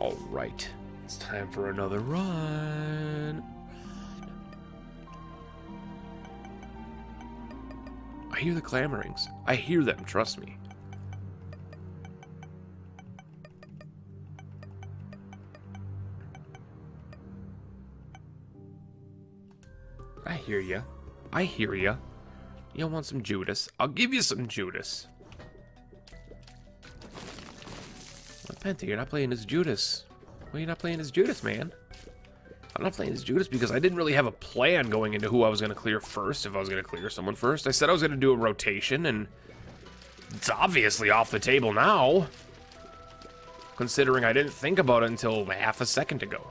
All right, it's time for another run. I hear the clamorings. I hear them, trust me. I hear ya. I hear ya. You want some Judas? I'll give you some Judas. What, Penta, you're not playing as Judas. Why are you not playing as Judas, man? I'm not playing as Judas because I didn't really have a plan going into who I was going to clear first, if I was going to clear someone first. I said I was going to do a rotation, and it's obviously off the table now. Considering I didn't think about it until half a second ago.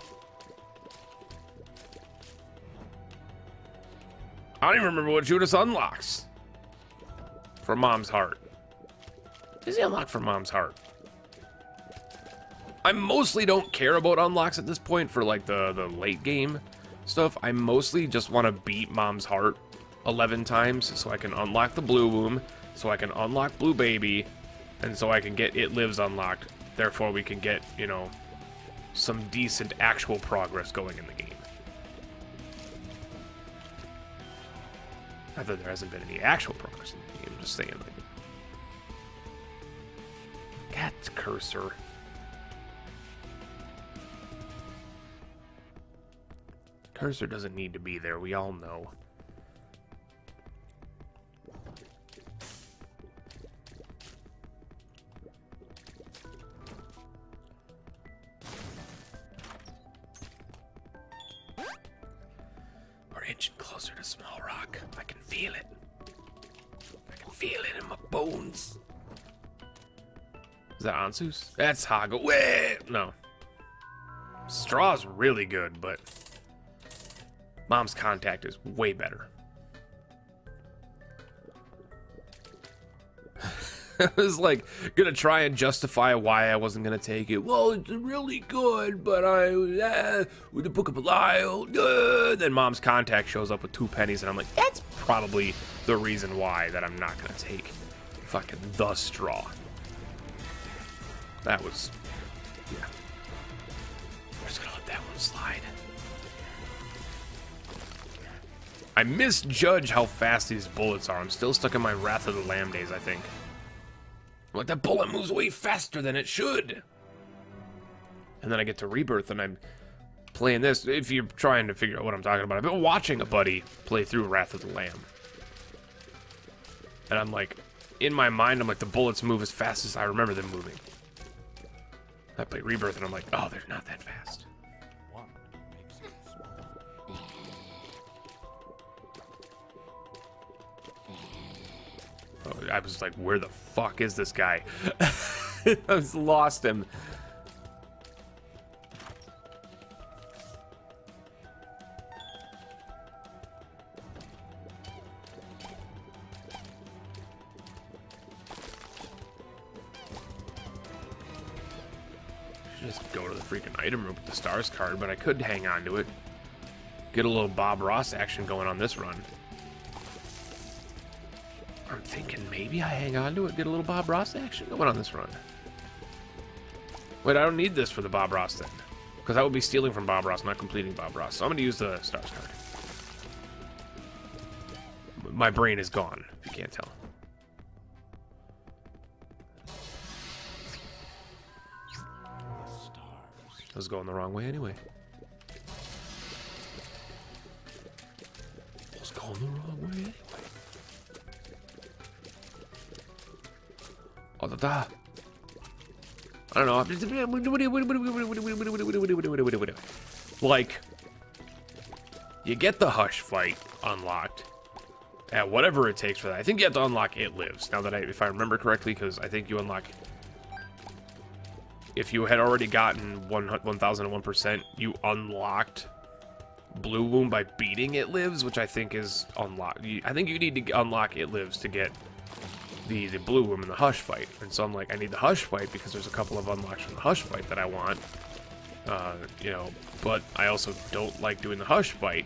I don't even remember what Judas unlocks. From Mom's Heart. Does he unlock from Mom's Heart? I mostly don't care about unlocks at this point for like the late game stuff. I mostly just want to beat Mom's Heart 11 times so I can unlock the Blue Womb, so I can unlock Blue Baby, and so I can get It Lives unlocked. Therefore we can get, you know, some decent actual progress going in the game. Not that there hasn't been any actual progress in the game, I'm just saying, like... Cat cursor. Cursor doesn't need to be there, we all know. We're inching closer to Small Rock. I can feel it. I can feel it in my bones. Is that Ansus? That's Hago. Wait! No. Straw's really good, but Mom's Contact is way better. I was like gonna try and justify why I wasn't gonna take it. Well, it's really good, but with the Book of Belial, then Mom's Contact shows up with 2 pennies, and I'm like, that's probably the reason why that I'm not gonna take fucking the straw. That was, yeah. We're just gonna let that one slide. I misjudge how fast these bullets are. I'm still stuck in my Wrath of the Lamb days, I think. Like, that bullet moves way faster than it should. And then I get to Rebirth, and I'm playing this. If you're trying to figure out what I'm talking about, I've been watching a buddy play through Wrath of the Lamb. And I'm like, in my mind, I'm like, the bullets move as fast as I remember them moving. I play Rebirth, and I'm like, oh, they're not that fast. I was like, where the fuck is this guy? I was lost him. Just go to the freaking item room with the stars card, but I could hang on to it. Get a little Bob Ross action going on this run. I'm thinking maybe I hang on to it, get a little Bob Ross action going on this run. Wait, I don't need this for the Bob Ross then. Because I would be stealing from Bob Ross, not completing Bob Ross. So I'm going to use the stars card. My brain is gone, if you can't tell. I was going the wrong way anyway. I was going the wrong way anyway. Oh, I don't know. Like, you get the Hush fight unlocked at whatever it takes for that. I think you have to unlock It Lives. Now that if I remember correctly, because I think you unlock. If you had already gotten 1001%, you unlocked Blue Womb by beating It Lives, which I think is unlocked. I think you need to unlock It Lives to get the Blue Womb in the Hush fight. And so I'm like, I need the Hush fight because there's a couple of unlocks from the Hush fight that I want. You know, but I also don't like doing the Hush fight.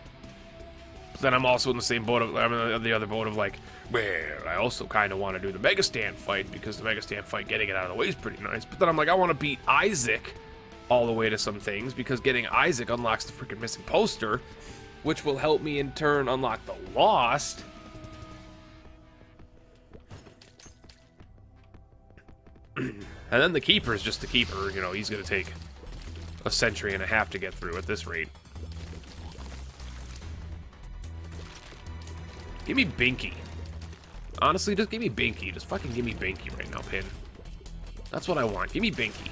But then I'm also in the same boat of, I'm in the other boat of like, well, I also kind of want to do the Mega Stand fight because the Mega Stand fight, getting it out of the way is pretty nice. But then I'm like, I want to beat Isaac all the way to some things, because getting Isaac unlocks the freaking missing poster, which will help me in turn unlock the Lost. And then the Keeper is just the Keeper. You know, he's going to take a century and a half to get through at this rate. Give me Binky. Honestly, just give me Binky. Just fucking give me Binky right now, Pin. That's what I want. Give me Binky.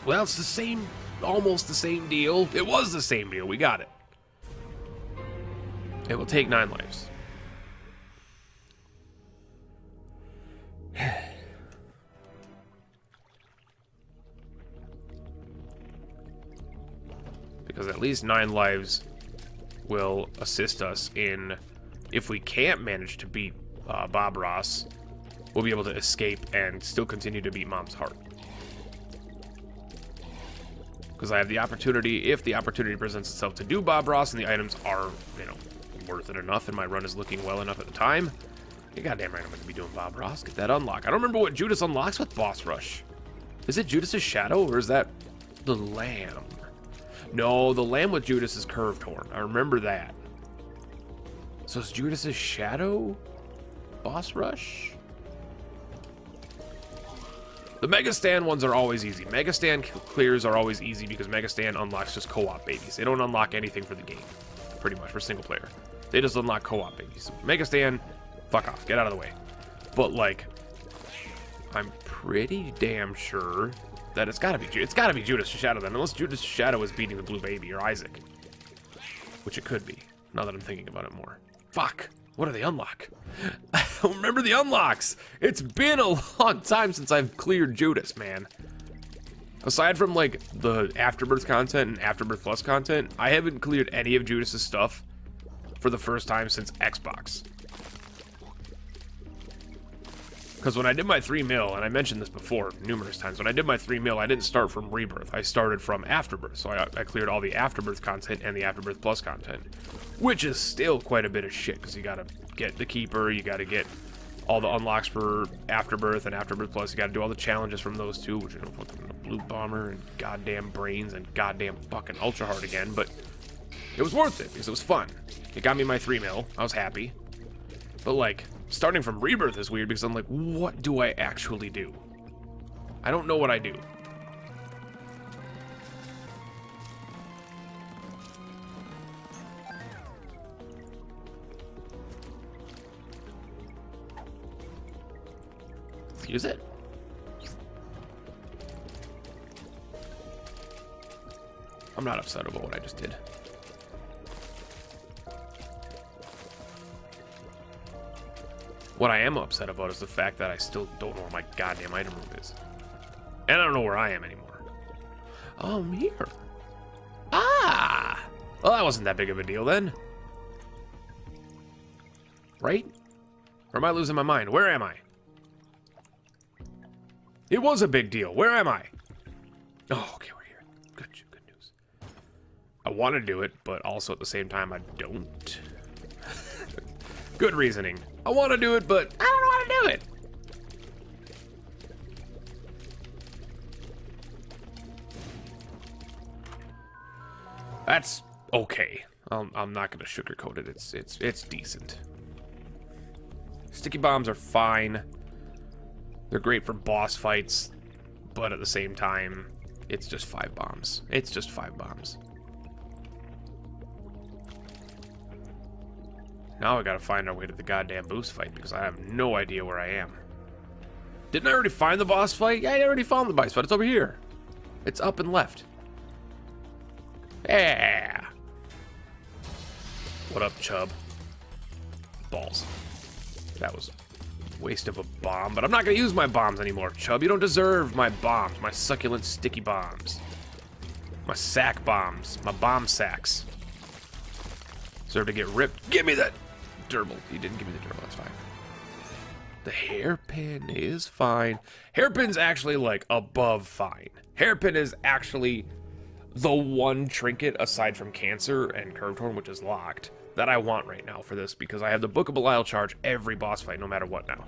Well, it's the same, almost the same deal. It was the same deal. We got it. It will take 9 lives. Because at least 9 lives will assist us in, if we can't manage to beat Bob Ross, we'll be able to escape and still continue to beat Mom's heart. Because I have the opportunity, if the opportunity presents itself to do Bob Ross and the items are, you know, worth it enough and my run is looking well enough at the time, you're goddamn right I'm going to be doing Bob Ross. Get that unlock. I don't remember what Judas unlocks with Boss Rush. Is it Judas's Shadow or is that the Lamb? No, the Lamb with Judas is Curved Horn. I remember that. So is Judas's Shadow Boss Rush? The Mega Stand ones are always easy. Mega Stand clears are always easy because Mega Stand unlocks just co-op babies. They don't unlock anything for the game, pretty much, for single player. They just unlock co-op babies. Mega Stand, fuck off, get out of the way. But like, I'm pretty damn sure that it's gotta be Judas' Shadow then, unless Judas' Shadow is beating the blue baby or Isaac, which it could be. Now that I'm thinking about it more. Fuck. What do they unlock? I don't remember the unlocks. It's been a long time since I've cleared Judas, man. Aside from, like, the Afterbirth content and Afterbirth Plus content, I haven't cleared any of Judas' stuff for the first time since Xbox. Because when I did my 3 mil, and I mentioned this before numerous times, when I did my 3 mil, I didn't start from Rebirth. I started from Afterbirth. So I cleared all the Afterbirth content and the Afterbirth Plus content. Which is still quite a bit of shit, because you gotta get the Keeper, you gotta get all the unlocks for Afterbirth and Afterbirth Plus, you gotta do all the challenges from those two, which are fucking the Blue Bomber and goddamn Brains and goddamn fucking Ultra Hard again, but it was worth it, because it was fun. It got me my 3 mil, I was happy. But like, starting from Rebirth is weird, because I'm like, what do I actually do? I don't know what I do. Use it. I'm not upset about what I just did. What I am upset about is the fact that I still don't know where my goddamn item room is. And I don't know where I am anymore. Oh, I'm here. Ah! Well, that wasn't that big of a deal then. Right? Or am I losing my mind? Where am I? It was a big deal. Where am I? Oh, okay, we're here. Good news. I want to do it, but also at the same time, I don't. Good reasoning. I want to do it, but I don't know how to do it. That's okay. I'm not gonna sugarcoat it. It's decent. Sticky bombs are fine. They're great for boss fights, but at the same time, it's just 5 bombs. It's just 5 bombs. Now I gotta find our way to the goddamn boost fight, because I have no idea where I am. Didn't I already find the boss fight? Yeah, I already found the boss fight. It's over here. It's up and left. Yeah. What up, Chub? Balls. That was a waste of a bomb, but I'm not gonna use my bombs anymore, Chub. You don't deserve my bombs, my succulent sticky bombs. My sack bombs, my bomb sacks. Deserve to get ripped. Give me that durable. You didn't give me the durable, that's fine. The hairpin is fine. Hairpin's actually like above fine. Hairpin is actually the one trinket aside from Cancer and Curved Horn, which is locked, that I want right now for this, because I have the Book of Belial charge every boss fight, no matter what now.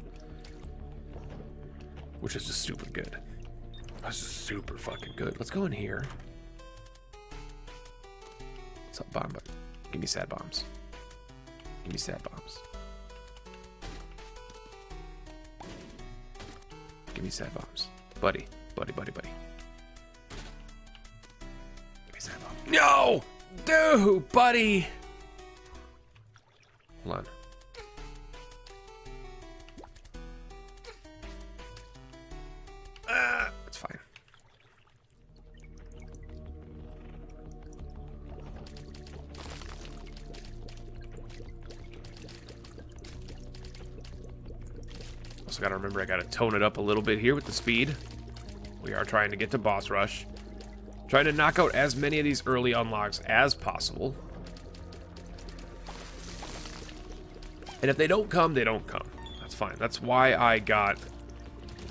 Which is just stupid good. This is super fucking good. Let's go in here. What's up, bomb? Give me sad bombs. Give me sad bombs. Give me sad bombs. Buddy. Buddy, buddy, buddy. Give me sad bombs. No! Dude, buddy! Hold on. It's fine. Also gotta remember I gotta tone it up a little bit here with the speed. We are trying to get to boss rush. Trying to knock out as many of these early unlocks as possible. And if they don't come, they don't come. That's fine. That's why I got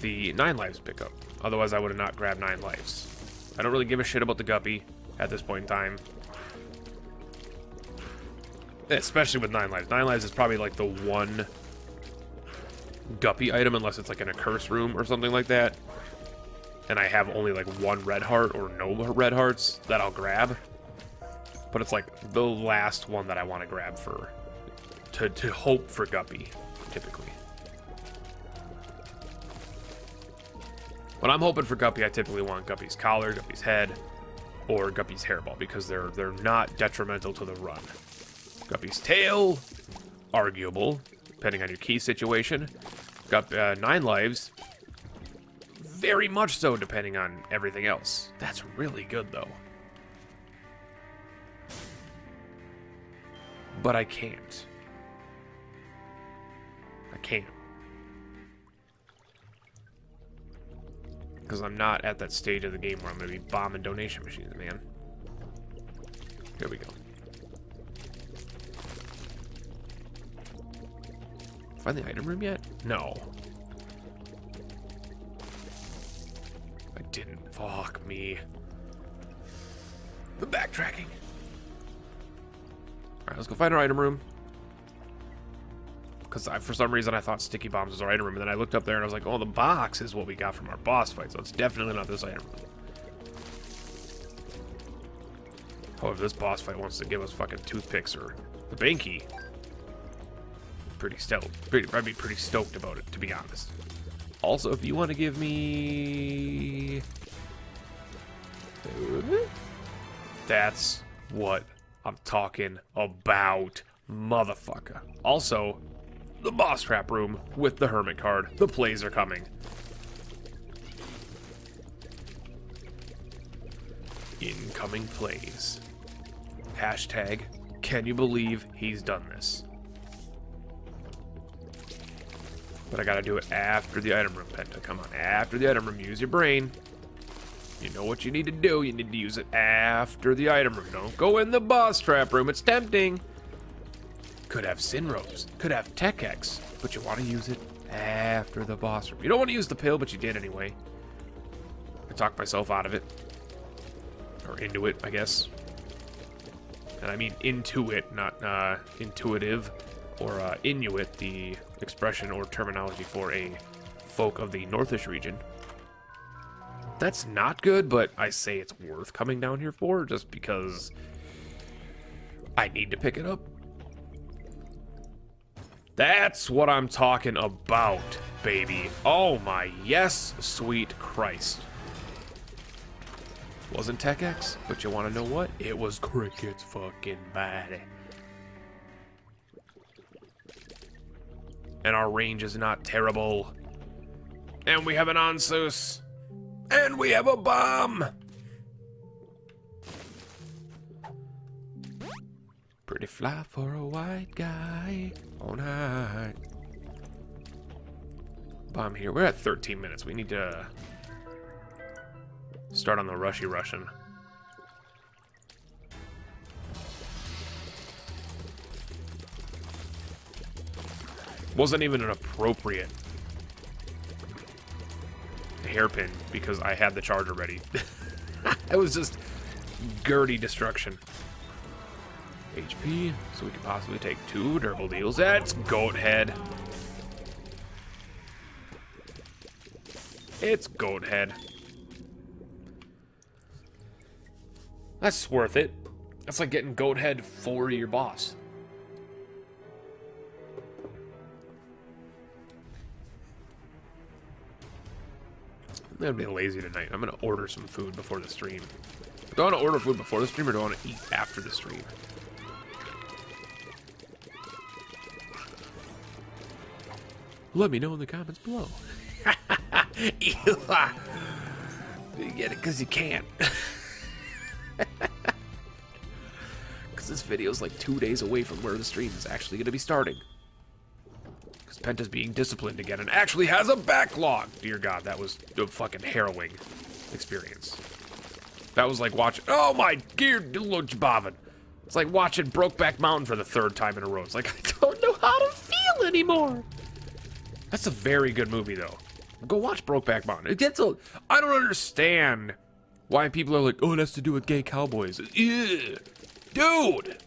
the 9 lives pickup. Otherwise, I would have not grabbed 9 lives. I don't really give a shit about the guppy at this point in time. Especially with 9 lives. 9 lives is probably like the one guppy item, unless it's like in a curse room or something like that. And I have only like 1 red heart or no red hearts that I'll grab. But it's like the last one that I want to grab for... To hope for guppy, typically. When I'm hoping for guppy, I typically want guppy's collar, guppy's head, or guppy's hairball, because they're not detrimental to the run. Guppy's tail, arguable, depending on your key situation. 9 lives, very much so, depending on everything else. That's really good, though. But I can't. I can't. Because I'm not at that stage of the game where I'm going to be bombing donation machines, man. Here we go. Find the item room yet? No. I didn't. Fuck me. The backtracking. Alright, let's go find our item room. Because for some reason I thought sticky bombs was our item room, and then I looked up there and I was like, oh, the box is what we got from our boss fight, so it's definitely not this item room. However, this boss fight wants to give us fucking toothpicks or the banky. Pretty stoked. I'd be pretty stoked about it, to be honest. Also, if you want to give me... That's what I'm talking about, motherfucker. Also... the boss trap room with the hermit card. The plays are coming. Incoming plays. Hashtag, can you believe he's done this? But I gotta do it after the item room, Penta. Come on, after the item room. Use your brain. You know what you need to do. You need to use it after the item room. Don't go in the boss trap room. It's tempting. Could have Sin Robes, could have Tech X, but you want to use it after the boss room. You don't want to use the pill, but you did anyway. I talked myself out of it. Or into it, I guess. And I mean into it, not intuitive or Inuit, the expression or terminology for a folk of the Northish region. That's not good, but I say it's worth coming down here for, just because I need to pick it up. That's what I'm talking about, baby. Oh my, yes, sweet Christ. Wasn't Tech X, but you want to know what? It was Cricket's fucking body. And our range is not terrible. And we have an Ansus. And we have a bomb. Pretty fly for a white guy all night. Bomb here. We're at 13 minutes. We need to start on the rushy Russian. Wasn't even an appropriate hairpin because I had the charger ready. It was just Gertie destruction. HP, so we could possibly take 2 durable deals. That's Goat Head. It's Goat Head. That's worth it. That's like getting goat head for your boss. I'm gonna be lazy tonight. I'm gonna order some food before the stream. Do I want to order food before the stream, or do I want to eat after the stream? Let me know in the comments below. You get it because you can't. Because this video is like 2 days away from where the stream is actually going to be starting. Because Penta's being disciplined again and actually has a backlog. Dear God, that was a fucking harrowing experience. That was like watching... Oh my dear Bobbin. It's like watching Brokeback Mountain for the 3rd time in a row. It's like, I don't know how to feel anymore. That's a very good movie, though. Go watch Brokeback Mountain. It gets a... I don't understand why people are like, oh, it has to do with gay cowboys. Ew. Dude!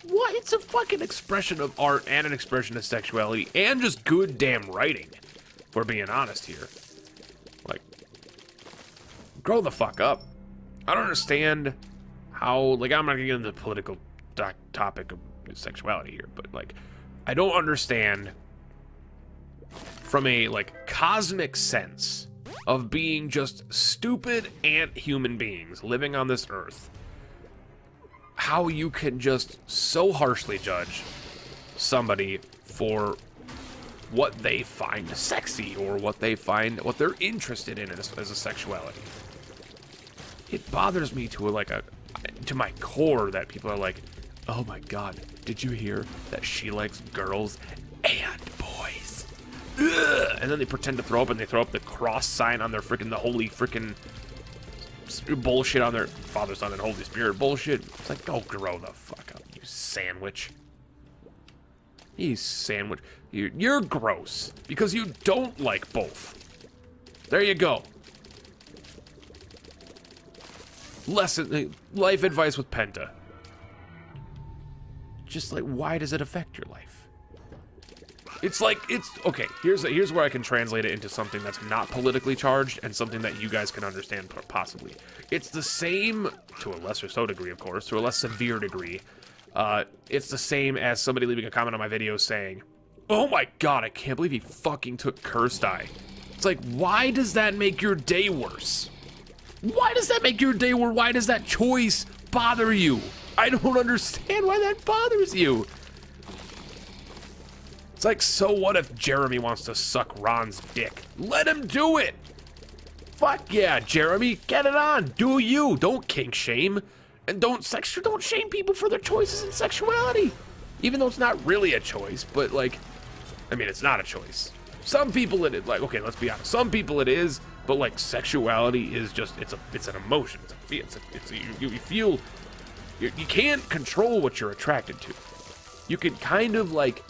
What? It's a fucking expression of art and an expression of sexuality and just good damn writing, if we're being honest here. Like, grow the fuck up. I don't understand how... Like, I'm not gonna get into the political topic of sexuality here, but, like, I don't understand... from a, like, cosmic sense of being just stupid ant human beings living on this earth, how you can just so harshly judge somebody for what they find sexy or what they're interested in as a sexuality. It bothers me to to my core that people are like, oh my God, did you hear that she likes girls and boys? Ugh! And then they pretend to throw up, and they throw up the cross sign on their the holy freaking bullshit on their Father, Son, and Holy Spirit bullshit. It's like, go grow the fuck up, you sandwich. You sandwich. You're gross because you don't like both. There you go. Life advice with Penta. Just like, why does it affect your life? It's like, okay, here's where I can translate it into something that's not politically charged and something that you guys can understand possibly. It's the same, to a lesser so degree, of course, to a less severe degree. It's the same as somebody leaving a comment on my video saying, oh my God, I can't believe he fucking took Cursed Eye. It's like, why does that make your day worse? Why does that make your day worse? Why does that choice bother you? I don't understand why that bothers you. It's like, so what if Jeremy wants to suck Ron's dick? Let him do it! Fuck yeah, Jeremy, get it on, do you, don't kink shame. And don't shame people for their choices in sexuality. Even though it's not really a choice, but like, I mean, it's not a choice. Some people it is, like, okay, let's be honest, some people it is, but like sexuality is just, it's an emotion, you feel, you can't control what you're attracted to. You can kind of like,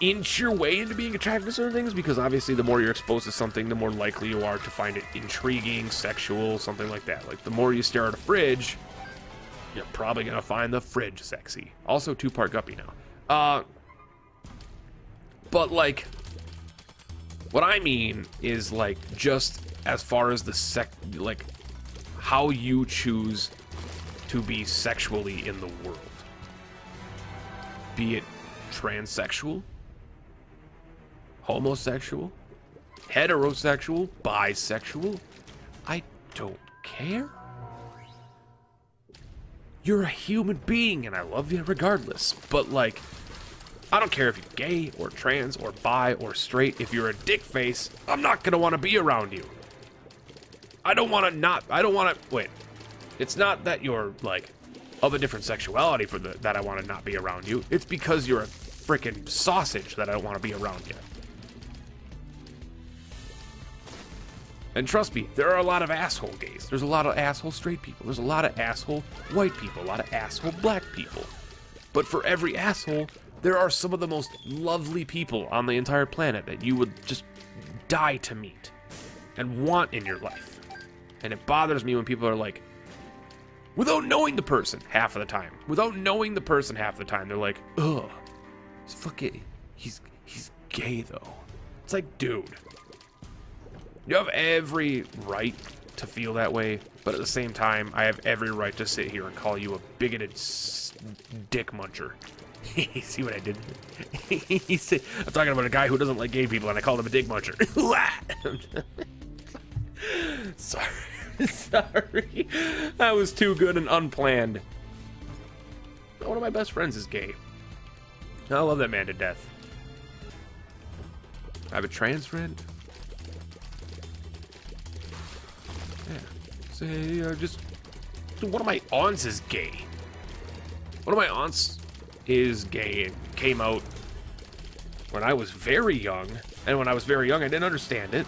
inch your way into being attracted to certain things, because obviously the more you're exposed to something, the more likely you are to find it intriguing, sexual, something like that. Like, the more you stare at a fridge, you're probably gonna find the fridge sexy. Also, 2-part guppy now. But like, what I mean is like, just as far as the like, how you choose to be sexually in the world. Be it transsexual, homosexual, heterosexual, bisexual, I don't care. You're a human being and I love you regardless, but like, I don't care if you're gay or trans or bi or straight. If you're a dick face, I'm not gonna want to be around you. Wait, it's not that you're like of a different sexuality that I want to not be around you. It's because you're a freaking sausage that I don't want to be around you. And trust me, there are a lot of asshole gays. There's a lot of asshole straight people. There's a lot of asshole white people. A lot of asshole black people. But for every asshole, there are some of the most lovely people on the entire planet that you would just die to meet and want in your life. And it bothers me when people are like, without knowing the person half of the time. They're like, ugh, he's gay though. It's like, dude, you have every right to feel that way, but at the same time, I have every right to sit here and call you a bigoted dick muncher. See what I did? I'm talking about a guy who doesn't like gay people, and I called him a dick muncher. Sorry. Sorry. That was too good and unplanned. One of my best friends is gay. I love that man to death. I have a trans friend. Yeah. Say, just... Dude, one of my aunts is gay. One of my aunts is gay and came out when I was very young. And when I was very young, I didn't understand it.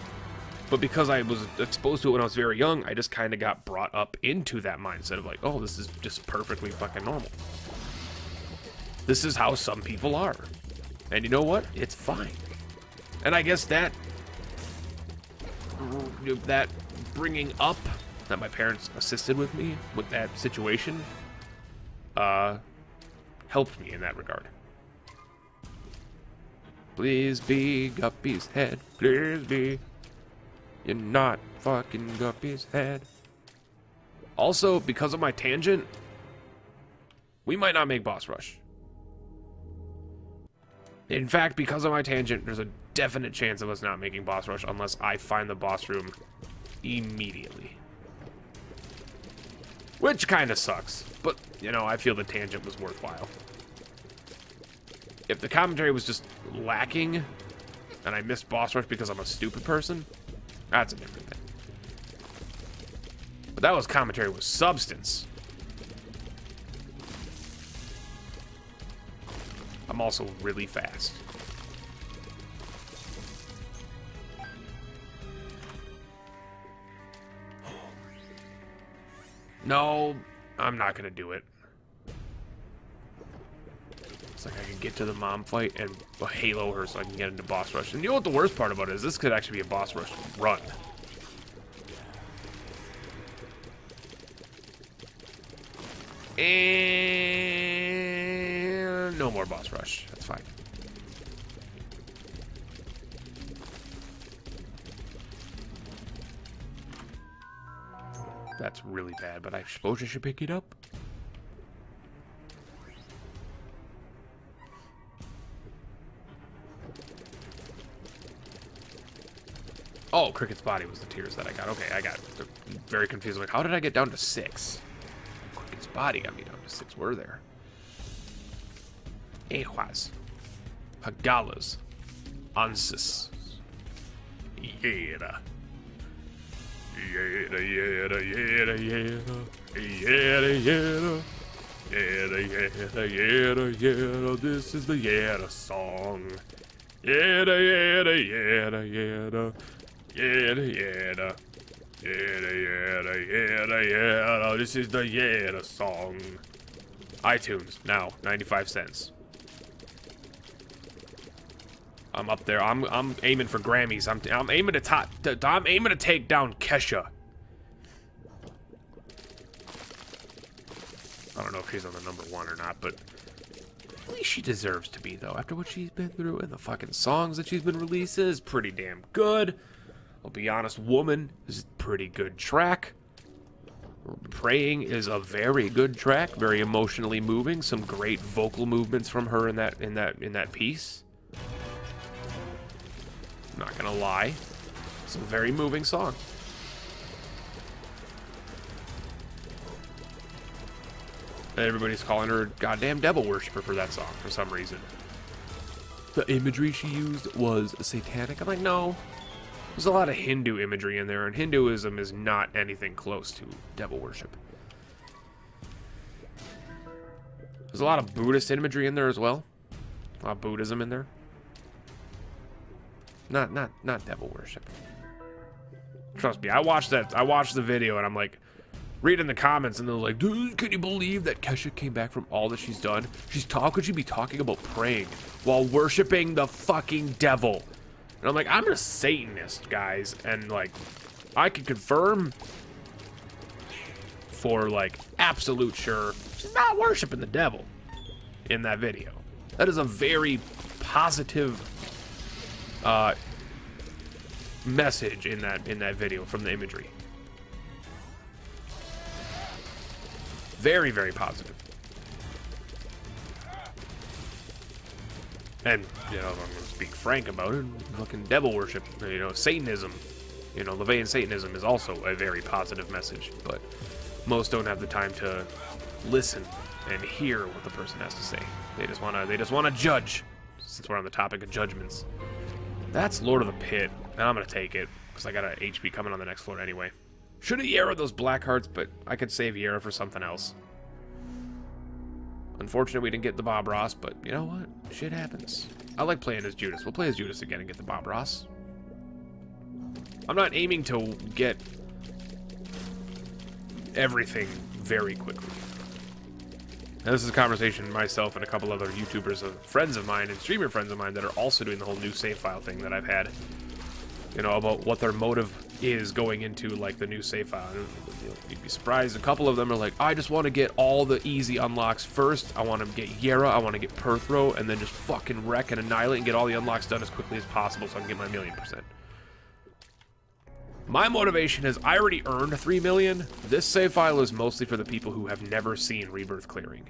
But because I was exposed to it when I was very young, I just kind of got brought up into that mindset of like, oh, this is just perfectly fucking normal. This is how some people are. And you know what? It's fine. And I guess that bringing up that my parents assisted with me with that situation helped me in that regard. Please be Guppy's head. Please be. You're not fucking Guppy's head. Also, because of my tangent, we might not make boss rush. In fact, because of my tangent, there's a definite chance of us not making boss rush unless I find the boss room immediately. Which kind of sucks, but, you know, I feel the tangent was worthwhile. If the commentary was just lacking, and I missed boss rush because I'm a stupid person, that's a different thing. But that was commentary with substance. I'm also really fast. No, I'm not gonna do it. It's like I can get to the mom fight and halo her so I can get into boss rush. And you know what the worst part about it is? This could actually be a boss rush run. And no more boss rush. That's fine. That's really bad, but I suppose I should pick it up. Oh, Cricket's body was the tears that I got. Okay, I got very confused. Like, how did I get down to 6? Cricket's body got me down to 6. Were there? Ejuas. Hagalas. Ansis. Yeda. Yeda, yeda, yeda, yeda. Yeda, yeda. Yeda, yeda, yeda, yeda. This is the Yeda song. Yeda, yeda, yeda, yeda. Yeda, yeda. Yeda, yeda, yeda, yeda. This is the Yeda song. iTunes, now, 95 cents. I'm up there. I'm aiming for Grammys. I'm aiming to I'm aiming to take down Kesha. I don't know if she's on the #1 or not, but at least she deserves to be, though. After what she's been through and the fucking songs that she's been releasing is pretty damn good. I'll be honest, Woman is a pretty good track. Praying is a very good track, very emotionally moving. Some great vocal movements from her in that piece. Not gonna lie, it's a very moving song. And everybody's calling her a goddamn devil worshiper for that song for some reason. The imagery she used was satanic. I'm like, no. There's a lot of Hindu imagery in there, and Hinduism is not anything close to devil worship. There's a lot of Buddhist imagery in there as well. A lot of Buddhism in there. Not devil worship. Trust me, I watched the video and I'm like reading the comments and they're like, dude, can you believe that Kesha came back from all that she's done? Could she be talking about praying while worshiping the fucking devil? And I'm like, I'm a Satanist, guys, and like I can confirm for like absolute sure she's not worshiping the devil in that video. That is a very positive message in that video from the imagery. Very, very positive. And, you know, I'm going to speak frank about it. Fucking devil worship, you know, Satanism. You know, Levian Satanism is also a very positive message, but most don't have the time to listen and hear what the person has to say. They just wanna judge. Since we're on the topic of judgments, that's Lord of the Pit, and I'm gonna take it because I got an HP coming on the next floor anyway. Should have Yara those black hearts, but I could save Yara for something else. Unfortunately, we didn't get the Bob Ross, but you know what? Shit happens. I like playing as Judas. We'll play as Judas again and get the Bob Ross. I'm not aiming to get everything very quickly. And this is a conversation myself and a couple other YouTubers, friends of mine and streamer friends of mine that are also doing the whole new save file thing that I've had. You know, about what their motive is going into, like, the new save file. You'd be surprised. A couple of them are like, I just want to get all the easy unlocks first. I want to get Yara, I want to get Perthro, and then just fucking wreck and annihilate and get all the unlocks done as quickly as possible so I can get my 1,000,000%. My motivation is I already earned 3 million. This save file is mostly for the people who have never seen Rebirth clearing.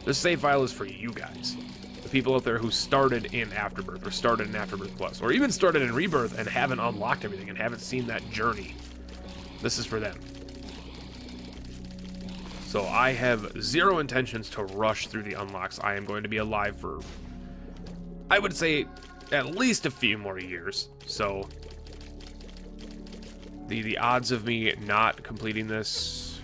This save file is for you guys. The people out there who started in Afterbirth, or started in Afterbirth Plus, or even started in Rebirth and haven't unlocked everything and haven't seen that journey. This is for them. So I have zero intentions to rush through the unlocks. I am going to be alive for, I would say, at least a few more years. So the odds of me not completing this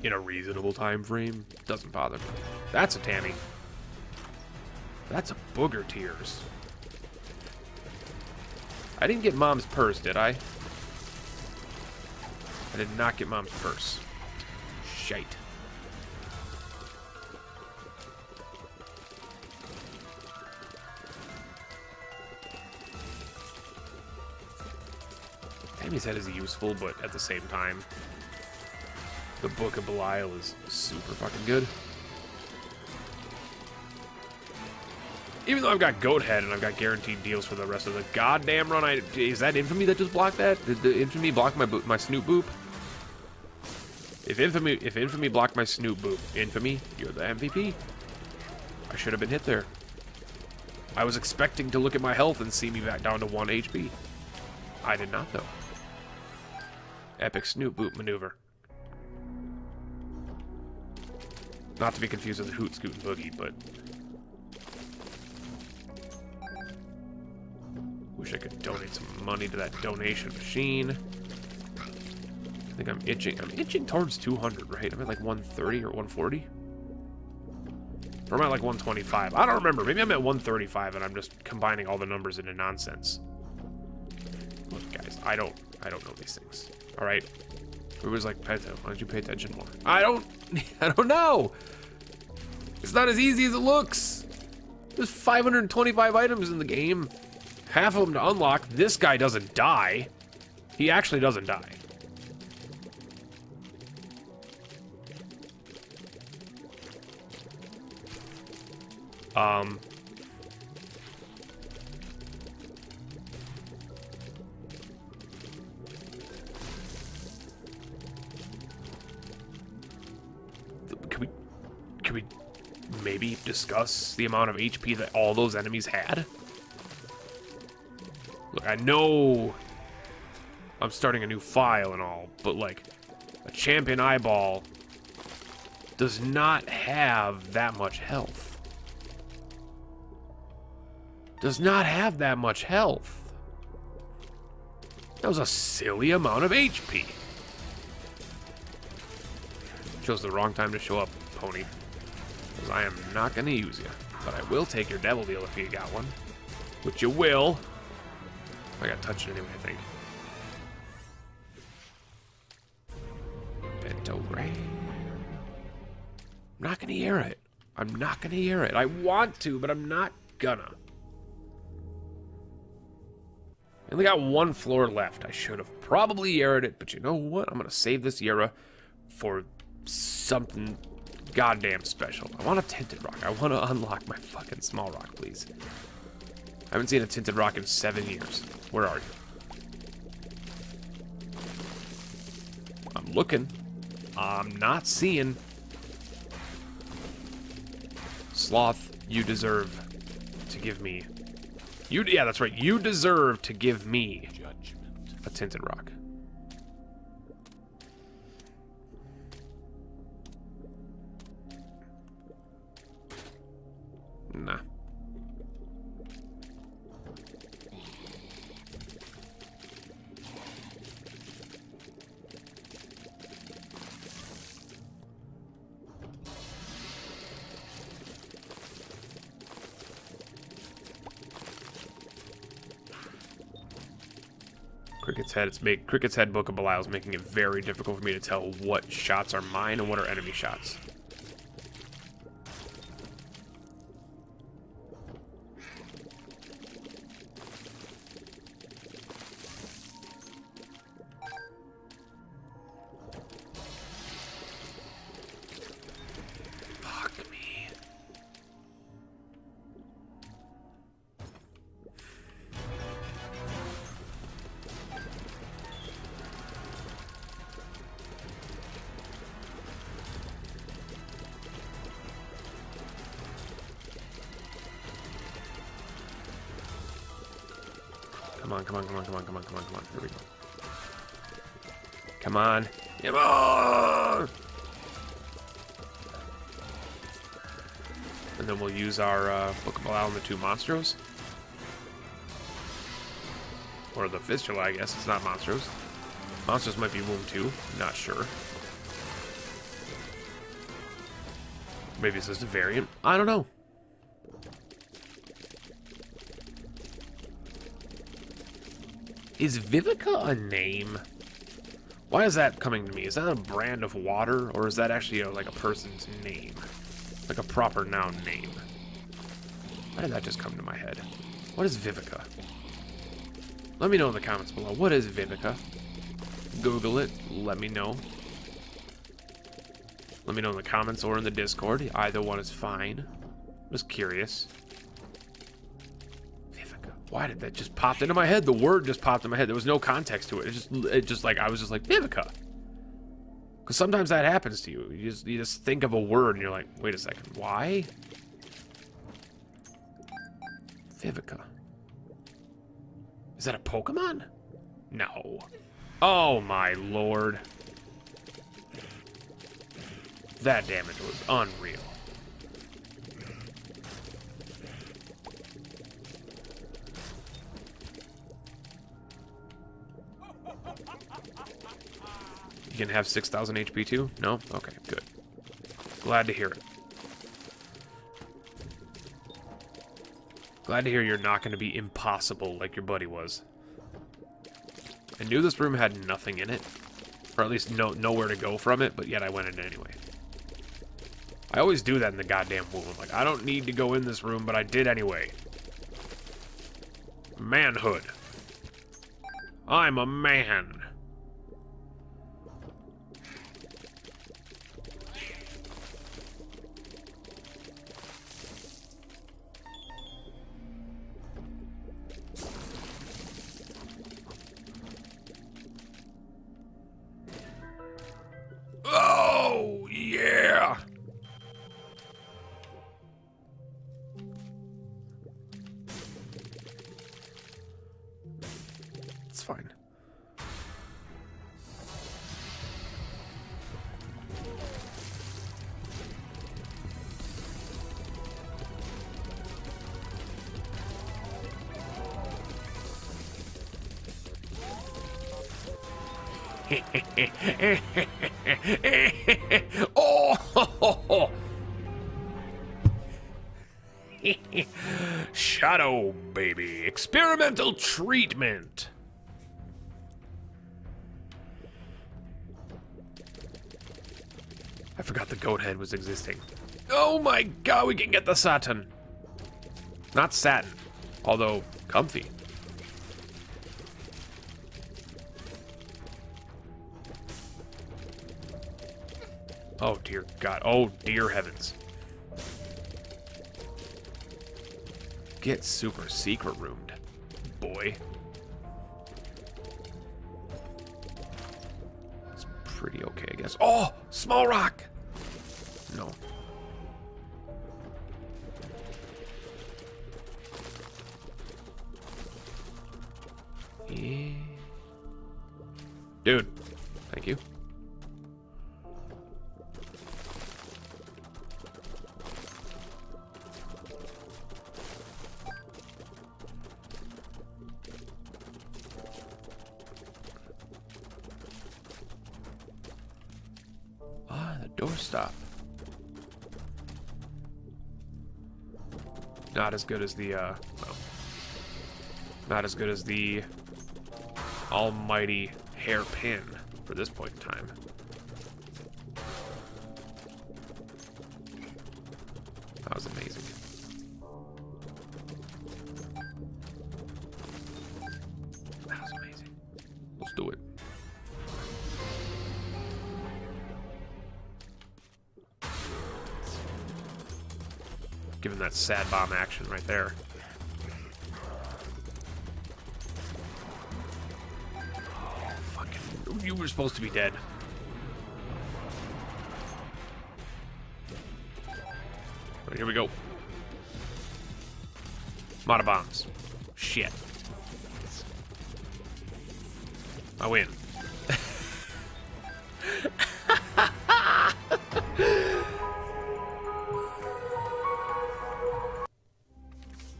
in a reasonable time frame doesn't bother me. That's a Tammy. That's a Booger Tears. I didn't get Mom's purse, did I? I did not get Mom's purse. Shite. Tammy's head is useful, but at the same time, the Book of Belial is super fucking good. Even though I've got Goat Head and I've got guaranteed deals for the rest of the goddamn run, is that Infamy that just blocked that? Did the Infamy block my Snoop Boop? If Infamy blocked my Snoop Boop, Infamy, you're the MVP. I should have been hit there. I was expecting to look at my health and see me back down to 1 HP. I did not, though. Epic Snoop Boop maneuver. Not to be confused with Hoot, Scoot, and Boogie, but wish I could donate some money to that donation machine. I think I'm itching. I'm itching towards 200, right? I'm at like 130 or 140. Or am I like 125? I don't remember. Maybe I'm at 135 and I'm just combining all the numbers into nonsense. Look, guys, I don't know these things. All right. Everybody's like, why don't you pay attention more? I don't know. It's not as easy as it looks. There's 525 items in the game. Half of them to unlock. This guy doesn't die. He actually doesn't die. Can we maybe discuss the amount of HP that all those enemies had? Look, I know I'm starting a new file and all, but like a champion eyeball does not have that much health. Does not have that much health. That was a silly amount of HP. Chose the wrong time to show up, Pony. Because I am not going to use you. But I will take your devil deal if you got one. Which you will. I got touched anyway, I think. Pentagram. I'm not going to hear it. I'm not going to hear it. I want to, but I'm not gonna. I only got one floor left. I should have probably Yara'd it, but you know what? I'm going to save this Yara for something goddamn special. I want a tinted rock. I want to unlock my fucking small rock, please. I haven't seen a tinted rock in 7 years. Where are you? I'm looking. I'm not seeing. Sloth, you deserve to give me... Yeah, that's right. You deserve to give me a tinted rock. Nah. Cricket's Head Book of Belial is making it very difficult for me to tell what shots are mine and what are enemy shots. Fuck me. Come on, come on, come on, come on, come on, come on, come on. Here we go. Come on. Come on! And then we'll use our Book of Belial on the 2 Monstros. Or the Fistula, I guess. It's not Monstros. Monstros might be Womb 2. Not sure. Maybe it's just a variant. I don't know. Is Vivica a name? Why is that coming to me? Is that a brand of water, or is that actually like a person's name? Like a proper noun name? Why did that just come to my head? What is Vivica? Let me know in the comments below. What is Vivica? Google it. Let me know. Let me know in the comments or in the Discord. Either one is fine. Just curious. Why did that just pop into my head? The word just popped in my head. There was no context to it. It just like, I was just like, Vivica. Because sometimes that happens to you. You just think of a word and you're like, wait a second, why? Vivica. Is that a Pokemon? No. Oh my lord. That damage was unreal. You can have 6,000 HP too? No? Okay, good. Glad to hear it. Glad to hear you're not going to be impossible like your buddy was. I knew this room had nothing in it. Or at least nowhere to go from it, but yet I went in it anyway. I always do that in the goddamn womb. Like, I don't need to go in this room, but I did anyway. Manhood. I'm a man. Oh, yeah. It's fine. Oh! Shadow baby. Experimental treatment. I forgot the goat head was existing. Oh my god, we can get the Satin. Not Satin, although comfy. Oh dear god. Oh dear heavens. Get super secret roomed, boy. It's pretty okay, I guess. Oh, small rock. No. Yeah. Dude, thank you. Ah, the doorstop. Not as good as the, well, not as good as the almighty hairpin for this point in time. That was amazing. That was amazing. Let's do it. Give him that sad bomb action right there. You were supposed to be dead. Right, here we go. Lot of bombs. Shit. I win.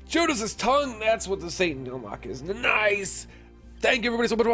Judas's tongue, that's what the Satin unlock is. Nice! Thank you everybody so much.